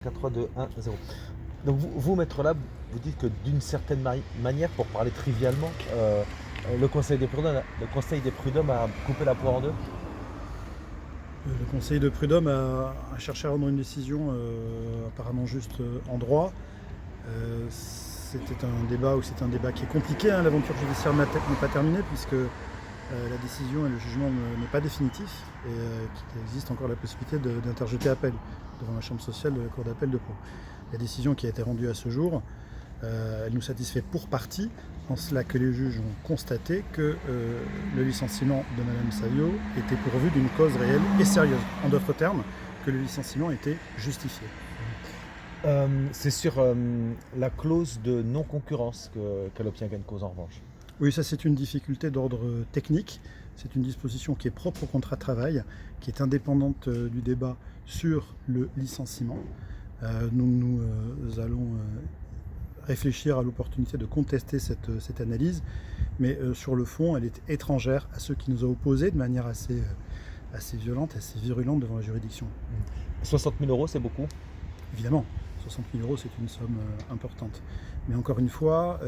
4, 3, 2, 1, 0. Donc vous, maître Lab, vous dites que d'une certaine manière, pour parler trivialement, le conseil des prud'hommes a coupé la poire en deux. Le conseil de prud'homme a cherché à rendre une décision apparemment juste en droit. C'était un débat c'est un débat qui est compliqué, hein. L'aventure judiciaire n'est pas terminée puisque la décision et le jugement n'est pas définitif et qu'il existe encore la possibilité d'interjeter appel devant la chambre sociale de la cour d'appel de Pau. La décision qui a été rendue à ce jour, elle nous satisfait pour partie, en cela que les juges ont constaté que le licenciement de Madame Savio était pourvu d'une cause réelle et sérieuse. En d'autres termes, que le licenciement était justifié. C'est sur la clause de non-concurrence qu'elle obtient gain de cause en revanche. Oui, ça c'est une difficulté d'ordre technique. C'est une disposition qui est propre au contrat de travail, qui est indépendante du débat sur le licenciement. Nous allons réfléchir à l'opportunité de contester cette analyse, mais sur le fond, elle est étrangère à ceux qui nous ont opposés de manière assez violente, assez virulente devant la juridiction. 60 000 euros, c'est beaucoup? Évidemment, 60 000 euros, c'est une somme importante. Mais encore une fois,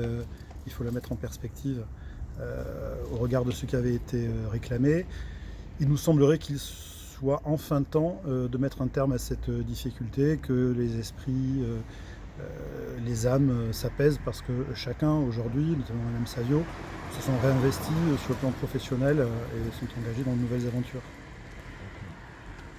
il faut la mettre en perspective au regard de ce qui avait été réclamé. Il nous semblerait qu'il soit enfin temps de mettre un terme à cette difficulté, que les esprits, les âmes s'apaisent parce que chacun aujourd'hui, notamment Madame Savio, se sont réinvestis sur le plan professionnel et sont engagés dans de nouvelles aventures.